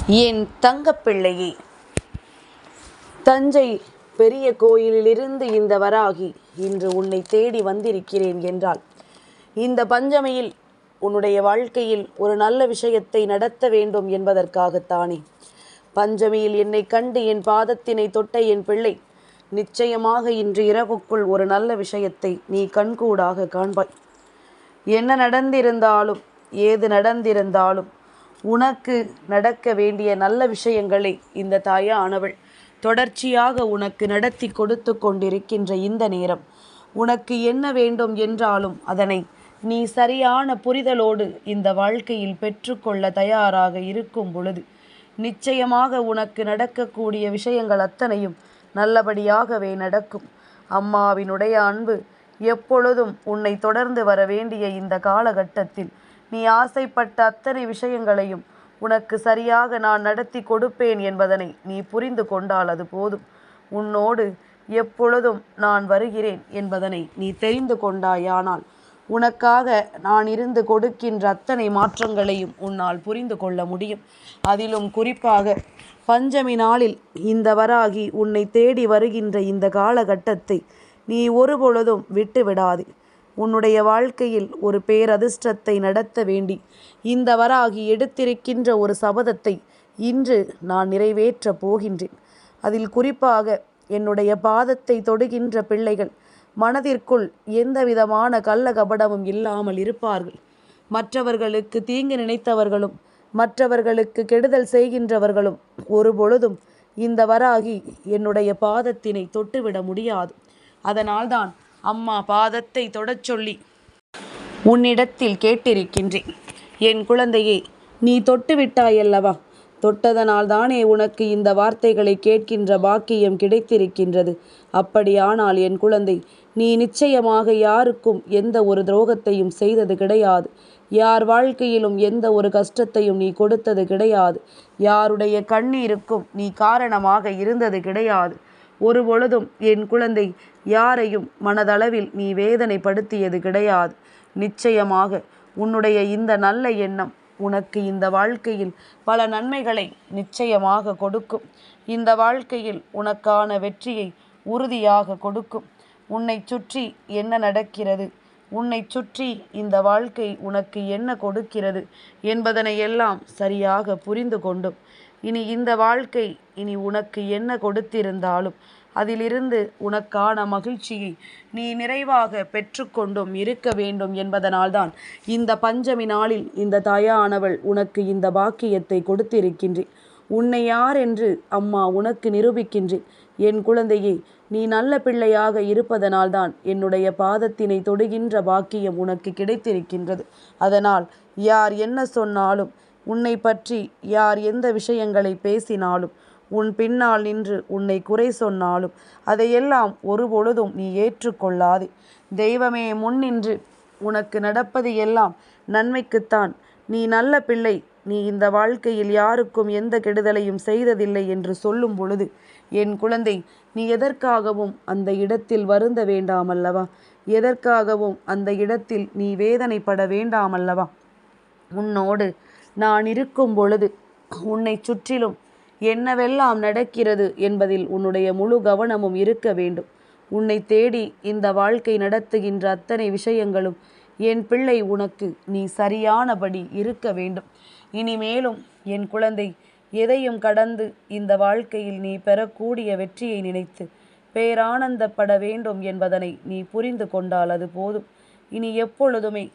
என் தங்கப்பிள்ளையே, தஞ்சை பெரிய கோயிலிலிருந்து இந்த வராகி இன்று உன்னை தேடி வந்திருக்கிறேன் என்றால், இந்த பஞ்சமியில் உன்னுடைய வாழ்க்கையில் ஒரு நல்ல விஷயத்தை நடத்த வேண்டும் என்பதற்காகத்தானே. பஞ்சமியில் என்னை கண்டு என் பாதத்தினை தொட்ட என் பிள்ளை, நிச்சயமாக இன்று இரவுக்குள் ஒரு நல்ல விஷயத்தை நீ கண்கூடாக காண்பாய். என்ன நடந்திருந்தாலும் ஏது நடந்திருந்தாலும் உனக்கு நடக்க வேண்டிய நல்ல விஷயங்களை இந்த தாயானவள் தொடர்ச்சியாக உனக்கு நடத்தி கொடுத்து கொண்டிருக்கின்ற இந்த நேரம், உனக்கு என்ன வேண்டும் என்றாலும் அதனை நீ சரியான புரிதலோடு இந்த வாழ்க்கையில் பெற்றுக்கொள்ள தயாராக இருக்கும் பொழுது, நிச்சயமாக உனக்கு நடக்கக்கூடிய விஷயங்கள் அத்தனையும் நல்லபடியாகவே நடக்கும். அம்மாவினுடைய அன்பு எப்பொழுதும் உன்னை தொடர்ந்து வர வேண்டிய இந்த காலகட்டத்தில் நீ ஆசைப்பட்ட அத்தனை விஷயங்களையும் உனக்கு சரியாக நான் நடத்தி கொடுப்பேன் என்பதனை நீ புரிந்து கொண்டால் அது போதும். உன்னோடு எப்பொழுதும் நான் வருகிறேன் என்பதனை நீ தெரிந்து கொண்டாயானால், உனக்காக நான் இருந்து கொடுக்கின்ற அத்தனை மாற்றங்களையும் உன்னால் புரிந்து கொள்ள முடியும். அதிலும் குறிப்பாக பஞ்சமி நாளில் இந்த வராகி உன்னை தேடி வருகின்ற இந்த காலகட்டத்தை நீ ஒருபொழுதும் விட்டு விடாதே. உன்னுடைய வாழ்க்கையில் ஒரு பேரதிர்ஷ்டத்தை நடத்த வேண்டி இந்த வராகி எடுத்திருக்கின்ற ஒரு சபதத்தை இன்று நான் நிறைவேற்றப் போகின்றேன். அதில் குறிப்பாக என்னுடைய பாதத்தை தொடுகின்ற பிள்ளைகள் மனதிற்குள் எந்த விதமான கள்ள கபடமும் இல்லாமல் இருப்பார்கள். மற்றவர்களுக்கு தீங்கு நினைத்தவர்களும் மற்றவர்களுக்கு கெடுதல் செய்கின்றவர்களும் ஒருபொழுதும் இந்த வராகி என்னுடைய பாதத்தினை தொட்டுவிட முடியாது. அதனால்தான் அம்மா பாதத்தை தொடச் சொல்லி உன்னிடத்தில் கேட்டிருக்கின்றேன். என் குழந்தையே, நீ தொட்டு விட்டாயல்லவா? தொட்டதனால் தானே உனக்கு இந்த வார்த்தைகளை கேட்கின்ற பாக்கியம் கிடைத்திருக்கின்றது. அப்படியானால் என் குழந்தை, நீ நிச்சயமாக யாருக்கும் எந்த ஒரு துரோகத்தையும் செய்தது கிடையாது. யார் வாழ்க்கையிலும் எந்த ஒரு கஷ்டத்தையும் நீ கொடுத்தது கிடையாது. யாருடைய கண்ணீருக்கும் நீ காரணமாக இருந்தது கிடையாது. ஒரு பொழுதும் என் குழந்தை யாரையும் மனதளவில் நீ வேதனைப்படுத்தியது கிடையாது. நிச்சயமாக உன்னுடைய இந்த நல்ல எண்ணம் உனக்கு இந்த வாழ்க்கையில் பல நன்மைகளை நிச்சயமாக கொடுக்கும். இந்த வாழ்க்கையில் உனக்கான வெற்றியை உறுதியாக கொடுக்கும். உன்னை சுற்றி என்ன நடக்கிறது, உன்னை சுற்றி இந்த வாழ்க்கை உனக்கு என்ன கொடுக்கிறது என்பதனை எல்லாம் சரியாக புரிந்து கொண்டும், இனி இந்த வாழ்க்கை இனி உனக்கு என்ன கொடுத்திருந்தாலும் அதிலிருந்து உனக்கான மகிழ்ச்சியை நீ நிறைவாக பெற்றுக்கொண்டும் இருக்க வேண்டும் என்பதனால்தான் இந்த பஞ்சமி நாளில் இந்த தாயானவள் உனக்கு இந்த பாக்கியத்தை கொடுத்திருக்கின்றேன். உன்னை யார் என்று அம்மா உனக்கு நிரூபிக்கின்றேன். என் குழந்தையே, நீ நல்ல பிள்ளையாக இருப்பதனால்தான் என்னுடைய பாதத்தினை தொடுகின்ற பாக்கியம் உனக்கு கிடைத்திருக்கின்றது. அதனால் யார் என்ன சொன்னாலும், உன்னை பற்றி யார் எந்த விஷயங்களை பேசினாலும், உன் பின்னால் நின்று உன்னை குறை சொன்னாலும் அதையெல்லாம் ஒருபொழுதும் நீ ஏற்றுக்கொள்ளாதே. தெய்வமே முன்னின்று உனக்கு நடப்பது எல்லாம் நன்மைக்குத்தான். நீ நல்ல பிள்ளை, நீ இந்த வாழ்க்கையில் யாருக்கும் எந்த கெடுதலையும் செய்ததில்லை என்று சொல்லும் பொழுது, என் குழந்தை, நீ எதற்காகவும் அந்த இடத்தில் வருந்த வேண்டாமல்லவா? எதற்காகவும் அந்த இடத்தில் நீ வேதனைப்பட வேண்டாமல்லவா? உன்னோடு நான் இருக்கும் பொழுது உன்னை சுற்றிலும் என்னவெல்லாம் நடக்கிறது என்பதில் உன்னுடைய முழு கவனமும் இருக்க வேண்டும். உன்னை தேடி இந்த வாழ்க்கை நடத்துகின்ற அத்தனை விஷயங்களும் என் பிள்ளை உனக்கு நீ சரியானபடி இருக்க வேண்டும். இனிமேலும் என் குழந்தை, எதையும் கடந்து இந்த வாழ்க்கையில் நீ பெறக்கூடிய வெற்றியை நினைத்து பேரானந்தப்பட வேண்டும் என்பதனை நீ புரிந்து கொண்டால் அது போதும். இனி எப்பொழுதுமே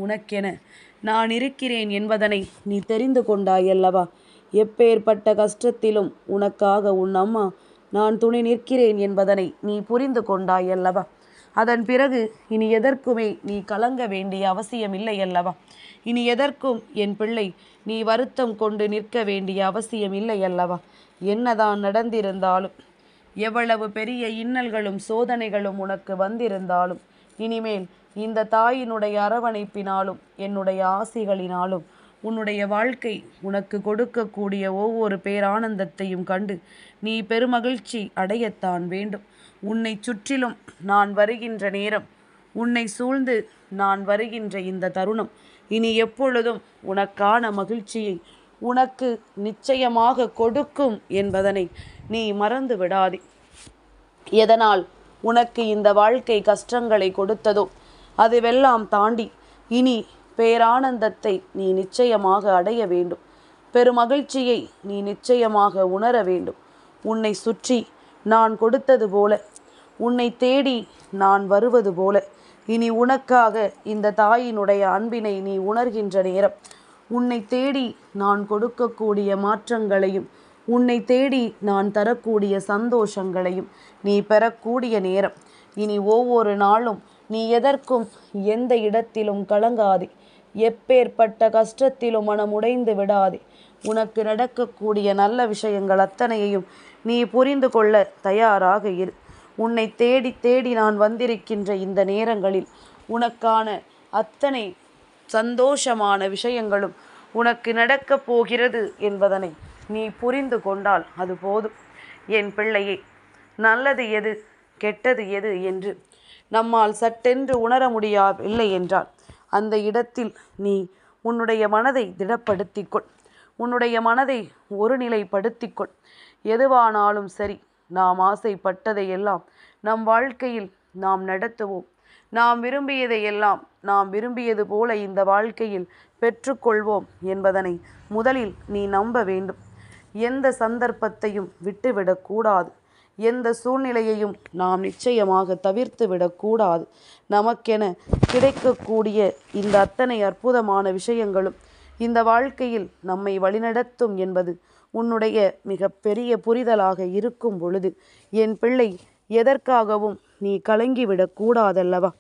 உனக்கென நான் இருக்கிறேன் என்பதனை நீ தெரிந்து கொண்டாயல்லவா? எப்பேற்பட்ட கஷ்டத்திலும் உனக்காக உன் அம்மா நான் துணை நிற்கிறேன் என்பதனை நீ புரிந்து கொண்டாயல்லவா? அதன் பிறகு இனி எதற்குமே நீ கலங்க வேண்டிய அவசியம் இல்லை அல்லவா? இனி எதற்கும் என் பிள்ளை நீ வருத்தம் கொண்டு நிற்க வேண்டிய அவசியம் இல்லை அல்லவா? என்னதான் நடந்திருந்தாலும், எவ்வளவு பெரிய இன்னல்களும் சோதனைகளும் உனக்கு வந்திருந்தாலும், இனிமேல் இந்த தாயினுடைய அரவணைப்பினாலும் என்னுடைய ஆசிகளினாலும் உன்னுடைய வாழ்க்கை உனக்கு கொடுக்கக்கூடிய ஒவ்வொரு பேரானந்தத்தையும் கண்டு நீ பெருமகிழ்ச்சி அடையத்தான் வேண்டும். உன்னை சுற்றிலும் நான் வருகின்ற நேரம், உன்னை சூழ்ந்து நான் வருகின்ற இந்த தருணம் இனி எப்பொழுதும் உனக்கான மகிழ்ச்சியை உனக்கு நிச்சயமாக கொடுக்கும் என்பதனை நீ மறந்து விடாதே. எதனால் உனக்கு இந்த வாழ்க்கை கஷ்டங்களை கொடுத்ததோ அதுவெல்லாம் தாண்டி இனி பேரானந்தத்தை நீ நிச்சயமாக அடைய வேண்டும். பெருமகிழ்ச்சியை நீ நிச்சயமாக உணர வேண்டும். உன்னை சுற்றி நான் கொடுத்தது போல, உன்னை தேடி நான் வருவது போல, இனி உனக்காக இந்த தாயினுடைய அன்பினை நீ உணர்கின்ற நேரம், உன்னை தேடி நான் கொடுக்கக்கூடிய மாற்றங்களையும், உன்னை தேடி நான் தரக்கூடிய சந்தோஷங்களையும் நீ பெறக்கூடிய நேரம். இனி ஒவ்வொரு நாளும் நீ எதற்கும் எந்த இடத்திலும் கலங்காதே. எப்பேற்பட்ட கஷ்டத்திலும் மனமுடைந்து விடாதே. உனக்கு நடக்கக்கூடிய நல்ல விஷயங்கள் அத்தனையையும் நீ புரிந்து கொள்ள தயாராக இரு. உன்னை தேடி தேடி நான் வந்திருக்கின்ற இந்த நேரங்களில் உனக்கான அத்தனை சந்தோஷமான விஷயங்களும் உனக்கு நடக்கப் போகிறது என்பதனை நீ புரிந்து கொண்டால் அது போதும். என் பிள்ளையே, நல்லது எது கெட்டது எது என்று நம்மால் சட்டென்று உணர முடியவில்லை என்றால் அந்த இடத்தில் நீ உன்னுடைய மனதை திடப்படுத்திக்கொள். உன்னுடைய மனதை ஒருநிலைப்படுத்திக்கொள். எதுவானாலும் சரி, நாம் ஆசைப்பட்டதையெல்லாம் நம் வாழ்க்கையில் நாம் நடத்துவோம். நாம் விரும்பியதையெல்லாம் நாம் விரும்பியது போல இந்த வாழ்க்கையில் பெற்றுக்கொள்வோம் என்பதனை முதலில் நீ நம்ப வேண்டும். எந்த சந்தர்ப்பத்தையும் விட்டுவிடக்கூடாது. எந்த சூழ்நிலையையும் நாம் நிச்சயமாக தவிர்த்து விடக்கூடாது. நமக்கென கிடைக்கக்கூடிய இந்த அத்தனை அற்புதமான விஷயங்களும் இந்த வாழ்க்கையில் நம்மை வழிநடத்தும் என்பது உன்னுடைய மிக பெரிய புரிதலாக இருக்கும் பொழுது என் பிள்ளை, எதற்காகவும் நீ கலங்கிவிடக்கூடாதல்லவா?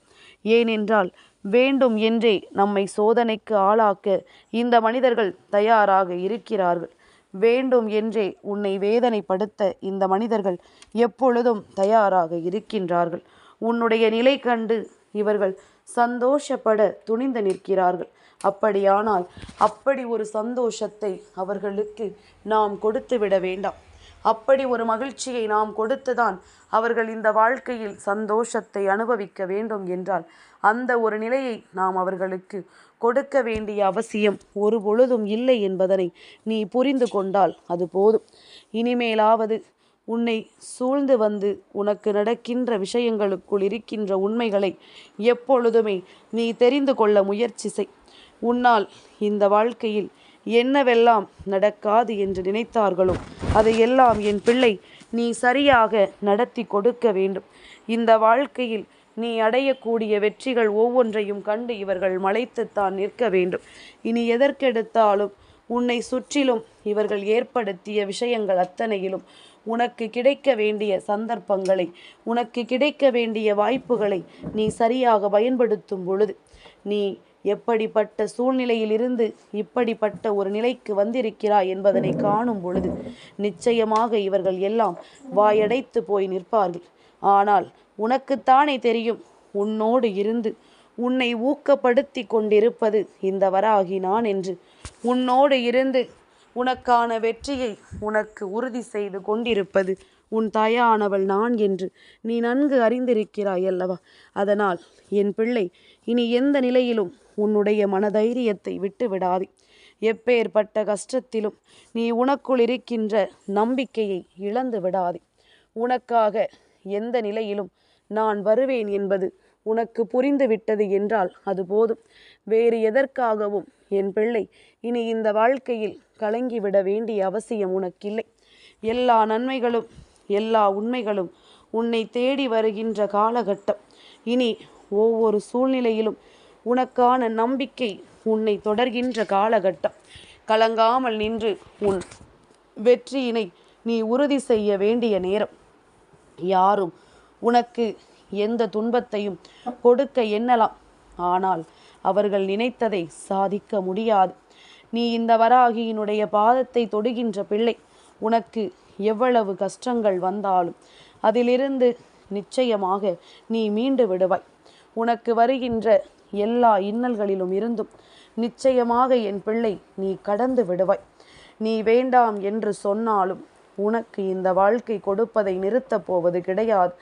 ஏனென்றால் வேண்டும் என்றே நம்மை சோதனைக்கு ஆளாக்க இந்த மனிதர்கள் தயாராக இருக்கிறார்கள். வேண்டும் என்றே உன்னை வேதனைப்படுத்த இந்த மனிதர்கள் எப்பொழுதும் தயாராக இருக்கின்றார்கள். உன்னுடைய நிலை கண்டு இவர்கள் சந்தோஷப்பட துணிந்து நிற்கிறார்கள். அப்படியானால் அப்படி ஒரு சந்தோஷத்தை அவர்களுக்கு நாம் கொடுத்து விட வேண்டாம். அப்படி ஒரு மகிழ்ச்சியை நாம் கொடுத்துதான் அவர்கள் இந்த வாழ்க்கையில் சந்தோஷத்தை அனுபவிக்க வேண்டும் என்றால் அந்த ஒரு நிலையை நாம் அவர்களுக்கு கொடுக்க வேண்டிய அவசியம் ஒரு பொழுதும் இல்லை என்பதனை நீ புரிந்து கொண்டால் அது போதும். இனிமேலாவது உன்னை சூழ்ந்து வந்து உனக்கு நடக்கின்ற விஷயங்களுக்குள் இருக்கின்ற உண்மைகளை எப்பொழுதுமே நீ தெரிந்து கொள்ள முயற்சி செய். உன்னால் இந்த வாழ்க்கையில் என்னவெல்லாம் நடக்காது என்று நினைத்தார்களோ அதையெல்லாம் என் பிள்ளை நீ சரியாக நடத்தி கொடுக்க வேண்டும். இந்த வாழ்க்கையில் நீ அடையக்கூடிய வெற்றிகள் ஒவ்வொன்றையும் கண்டு இவர்கள் மலைத்துத்தான் நிற்க வேண்டும். இனி எதற்கெடுத்தாலும் உன்னை சுற்றிலும் இவர்கள் ஏற்படுத்திய விஷயங்கள் அத்தனையிலும் உனக்கு கிடைக்க வேண்டிய சந்தர்ப்பங்களை, உனக்கு கிடைக்க வேண்டிய வாய்ப்புகளை நீ சரியாக பயன்படுத்தும் பொழுது, நீ எப்படிப்பட்ட சூழ்நிலையிலிருந்து இப்படிப்பட்ட ஒரு நிலைக்கு வந்திருக்கிறாய் என்பதனை காணும் பொழுது நிச்சயமாக இவர்கள் எல்லாம் வாயடைத்து போய் நிற்பார்கள். ஆனால் உனக்குத்தானே தெரியும், உன்னோடு இருந்து உன்னை ஊக்கப்படுத்தி கொண்டிருப்பது இந்த வராகி நான் என்று. உன்னோடு இருந்து உனக்கான வெற்றியை உனக்கு உறுதி செய்து கொண்டிருப்பது உன் தாயானவள் நான் என்று நீ நன்கு அறிந்திருக்கிறாய் அல்லவா? அதனால் என் பிள்ளை, இனி எந்த நிலையிலும் உன்னுடைய மனதைரியத்தை விட்டு விடாதே. எப்பேற்பட்ட கஷ்டத்திலும் நீ உனக்குள் இருக்கின்ற நம்பிக்கையை இழந்து விடாதே. உனக்காக எந்த நிலையிலும் நான் வருவேன் என்பது உனக்கு புரிந்து விட்டது என்றால் அது போதும். வேறு எதற்காகவும் என் பிள்ளை இனி இந்த வாழ்க்கையில் கலங்கிவிட வேண்டிய அவசியம் உனக்கில்லை. எல்லா நன்மைகளும் எல்லா உண்மைகளும் உன்னை தேடி வருகின்ற காலகட்டம். இனி ஒவ்வொரு சூழ்நிலையிலும் உனக்கான நம்பிக்கை உன்னை தொடர்கின்ற காலகட்டம். கலங்காமல் நின்று உன் வெற்றியினை நீ உறுதி செய்ய வேண்டிய நேரம். யாரும் உனக்கு எந்த துன்பத்தையும் கொடுக்க எண்ணலாம், ஆனால் அவர்கள் நினைத்ததை சாதிக்க முடியாது. நீ இந்த வராகியினுடைய பாதத்தை தொடுகின்ற பிள்ளை, உனக்கு எவ்வளவு கஷ்டங்கள் வந்தாலும் அதிலிருந்து நிச்சயமாக நீ மீண்டு விடுவாய். உனக்கு வருகின்ற எல்லா இன்னல்களிலும் இருந்தும் நிச்சயமாக என் பிள்ளை நீ கடந்து விடுவாய். நீ வேண்டாம் என்று சொன்னாலும் உனக்கு இந்த வாழ்க்கை கொடுப்பதை நிறுத்தப் போவது கிடையாது.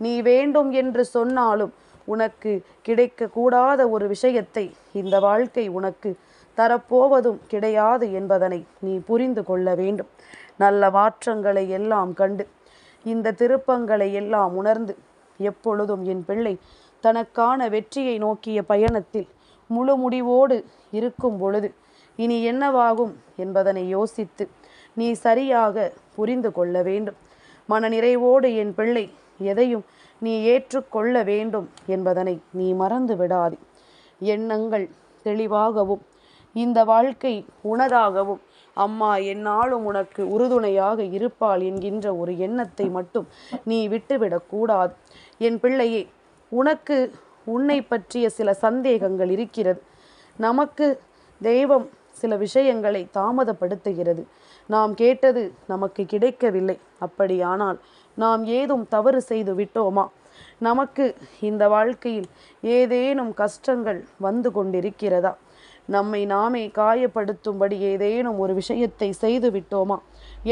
நீ வேண்டும் என்று சொன்னாலும் உனக்கு கிடைக்கக்கூடாத ஒரு விஷயத்தை இந்த வாழ்க்கை உனக்கு தரப்போவதும் கிடையாது என்பதனை நீ புரிந்து கொள்ள வேண்டும். நல்ல மாற்றங்களை எல்லாம் கண்டு இந்த திருப்பங்களை எல்லாம் உணர்ந்து எப்பொழுதும் என் பிள்ளை தனக்கான வெற்றியை நோக்கிய பயணத்தில் முழு முடிவோடு இருக்கும் பொழுது இனி என்னவாகும் என்பதனை யோசித்து நீ சரியாக புரிந்து கொள்ள வேண்டும். மனநிறைவோடு என் பிள்ளை எதையும் நீ ஏற்றுக்கொள்ள வேண்டும் என்பதனை நீ மறந்து விடாதே. எண்ணங்கள் தெளிவாகவும் இந்த வாழ்க்கை உனதாகவும் அம்மா எந்நாளும் உனக்கு உறுதுணையாக இருப்பாள் என்கின்ற ஒரு எண்ணத்தை மட்டும் நீ விட்டுவிடக்கூடாது. என் பிள்ளையே, உனக்கு உன்னை பற்றிய சில சந்தேகங்கள் இருக்கிறது. நமக்கு தெய்வம் சில விஷயங்களை தாமதப்படுத்துகிறது. நாம் கேட்டது நமக்கு கிடைக்கவில்லை. அப்படியானால் நாம் ஏதும் தவறு செய்து விட்டோமா? நமக்கு இந்த வாழ்க்கையில் ஏதேனும் கஷ்டங்கள் வந்து கொண்டிருக்கிறதா? நம்மை நாமே காயப்படுத்தும்படி ஏதேனும் ஒரு விஷயத்தை செய்து விட்டோமா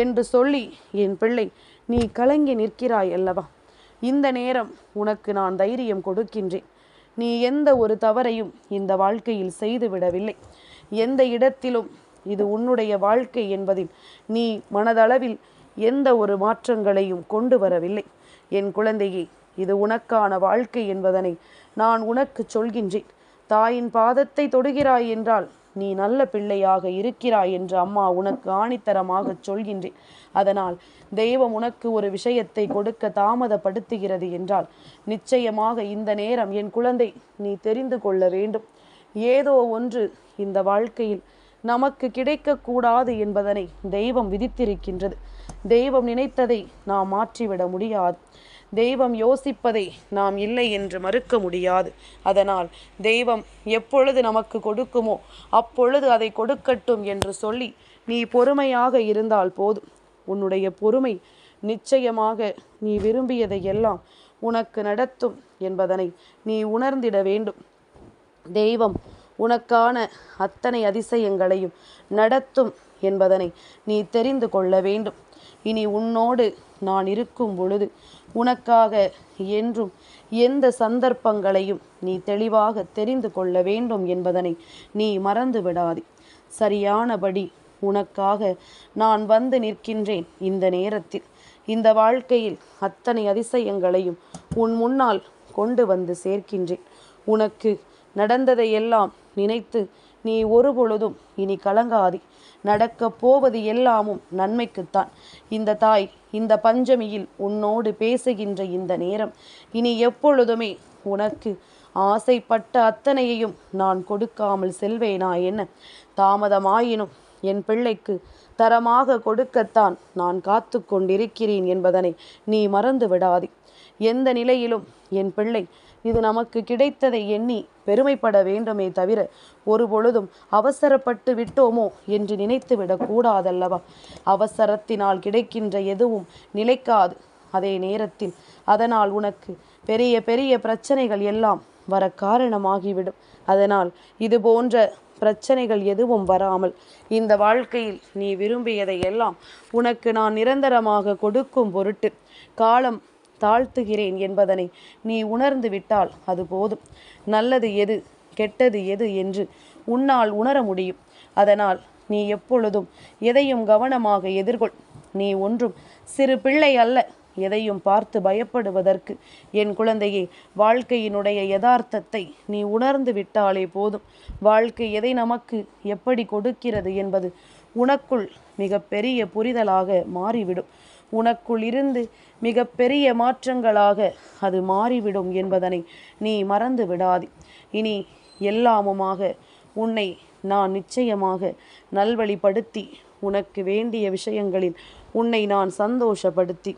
என்று சொல்லி என் பிள்ளை நீ கலங்கி நிற்கிறாய் அல்லவா? இந்த நேரம் உனக்கு நான் தைரியம் கொடுக்கின்றேன். நீ எந்த ஒரு தவறையும் இந்த வாழ்க்கையில் செய்து விடவில்லை. எந்த இடத்திலும் இது உன்னுடைய வாழ்க்கை என்பதில் நீ மனதளவில் எந்த ஒரு மாற்றங்களையும் கொண்டு வரவில்லை. என் குழந்தையே, இது உனக்கான வாழ்க்கை என்பதனை நான் உனக்கு சொல்கின்றேன். தாயின் பாதத்தை தொடுகிறாய் என்றால் நீ நல்ல பிள்ளையாக இருக்கிறாய் என்று அம்மா உனக்கு ஆணித்தரமாக சொல்கின்றேன். அதனால் தெய்வம் உனக்கு ஒரு விஷயத்தை கொடுக்க தாமதப்படுத்துகிறது என்றால் நிச்சயமாக இந்த நேரம் என் குழந்தை நீ தெரிந்து கொள்ள வேண்டும். ஏதோ ஒன்று இந்த வாழ்க்கையில் நமக்கு கிடைக்கக்கூடாது என்பதனை தெய்வம் விதித்திருக்கின்றது. தெய்வம் நினைத்ததை நாம் மாற்றிவிட முடியாது. தெய்வம் யோசிப்பதை நாம் இல்லை என்று மறுக்க முடியாது. அதனால் தெய்வம் எப்பொழுது நமக்கு கொடுக்குமோ அப்பொழுது அதை கொடுக்கட்டும் என்று சொல்லி நீ பொறுமையாக இருந்தால் போதும். உன்னுடைய பொறுமை நிச்சயமாக நீ விரும்பியதை எல்லாம் உனக்கு நடத்தும் என்பதனை நீ உணர்ந்திட வேண்டும். தெய்வம் உனக்கான அத்தனை அதிசயங்களையும் நடத்தும் என்பதனை நீ தெரிந்து கொள்ள வேண்டும். இனி உன்னோடு நான் இருக்கும் பொழுது உனக்காக என்றும் எந்த சந்தர்ப்பங்களையும் நீ தெளிவாக தெரிந்து கொள்ள வேண்டும் என்பதனை நீ மறந்து விடாதே. சரியானபடி உனக்காக நான் வந்து நிற்கின்றேன். இந்த நேரத்தில் இந்த வாழ்க்கையில் அத்தனை அதிசயங்களையும் உன் முன்னால் கொண்டு வந்து சேர்க்கின்றேன். உனக்கு நடந்ததையெல்லாம் நினைத்து நீ ஒரு பொழுதும் இனி கலங்காதே. நடக்கப் போவது எல்லாமும் நன்மைக்குத்தான். இந்த தாய் இந்த பஞ்சமியில் உன்னோடு பேசுகின்ற இந்த நேரம் இனி எப்பொழுதுமே உனக்கு ஆசைப்பட்ட அத்தனையையும் நான் கொடுக்காமல் செல்வேனா என்ன? தாமதமாயினும் என் பிள்ளைக்கு தரமாக கொடுக்கத்தான் நான் காத்து கொண்டிருக்கிறேன் என்பதனை நீ மறந்து விடாதே. எந்த நிலையிலும் என் பிள்ளை இது நமக்கு கிடைத்ததை எண்ணி பெருமைப்பட வேண்டுமே தவிர ஒரு பொழுதும் அவசரப்பட்டு விட்டோமோ என்று நினைத்து விடக்கூடாதல்லவா? அவசரத்தினால் கிடைக்கின்ற எதுவும் நிலைக்காது. அதே நேரத்தில் அதனால் உனக்கு பெரிய பெரிய பிரச்சனைகள் எல்லாம் வர காரணமாகிவிடும். அதனால் இது போன்ற பிரச்சனைகள் எதுவும் வராமல் இந்த வாழ்க்கையில் நீ விரும்பியதை எல்லாம் உனக்கு நான் நிரந்தரமாக கொடுக்கும் பொருட்டு காலம் தாழ்த்துகிறேன் என்பதனை நீ உணர்ந்து விட்டால் அது போதும். நல்லது எது கெட்டது எது என்று உன்னால் உணர முடியும். அதனால் நீ எப்பொழுதும் எதையும் கவனமாக எதிர்கொள். நீ ஒன்றும் சிறு பிள்ளை அல்ல எதையும் பார்த்து பயப்படுவதற்கு. என் குழந்தையே, வாழ்க்கையினுடைய யதார்த்தத்தை நீ உணர்ந்து விட்டாலே போதும். வாழ்க்கை எதை நமக்கு எப்படி கொடுக்கிறது என்பது உனக்குள் மிக பெரிய புரிதலாக மாறிவிடும். உனக்குள் இருந்து மிக பெரிய மாற்றங்களாக அது மாறிவிடும் என்பதனை நீ மறந்து விடாதே. இனி எல்லாமுமாக உன்னை நான் நிச்சயமாக நல்வழிப்படுத்தி உனக்கு வேண்டிய விஷயங்களில் உன்னை நான் சந்தோஷப்படுத்தி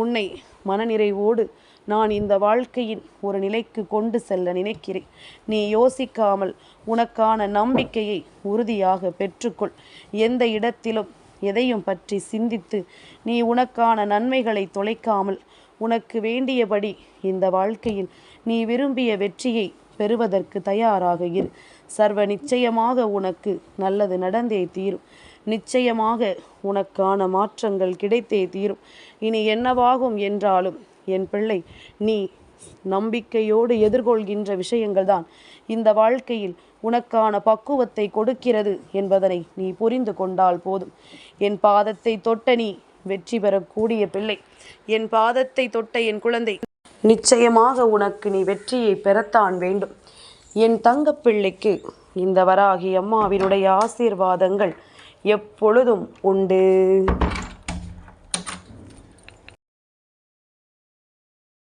உன்னை மனநிறைவோடு நான் இந்த வாழ்க்கையின் ஒரு நிலைக்கு கொண்டு செல்ல நினைக்கிறேன். நீ யோசிக்காமல் உனக்கான நம்பிக்கையை உறுதியாக பெற்றுக்கொள். எந்த இடத்திலும் எதையும் பற்றி சிந்தித்து நீ உனக்கான நன்மைகளை தொலைக்காமல் உனக்கு வேண்டியபடி இந்த வாழ்க்கையில் நீ விரும்பிய வெற்றியை பெறுவதற்கு தயாராக இரு. சர்வ நிச்சயமாக உனக்கு நல்லது நடந்தே தீரும். நிச்சயமாக உனக்கான மாற்றங்கள் கிடைத்தே தீரும். இனி என்னவாகும் என்றாலும் என் பிள்ளை, நீ நம்பிக்கையோடு எதிர்கொள்கின்ற விஷயங்கள் தான் இந்த வாழ்க்கையில் உனக்கான பக்குவத்தை கொடுக்கிறது என்பதனை நீ புரிந்து கொண்டால் போதும். என் பாதத்தை தொட்ட நீ வெற்றி பெறக்கூடிய பிள்ளை. என் பாதத்தை தொட்ட என் குழந்தை, நிச்சயமாக உனக்கு நீ வெற்றியை பெறத்தான் வேண்டும். என் தங்கப்பிள்ளைக்கு இந்த வராகி அம்மாவினுடைய ஆசீர்வாதங்கள் எப்பொழுதும் உண்டு.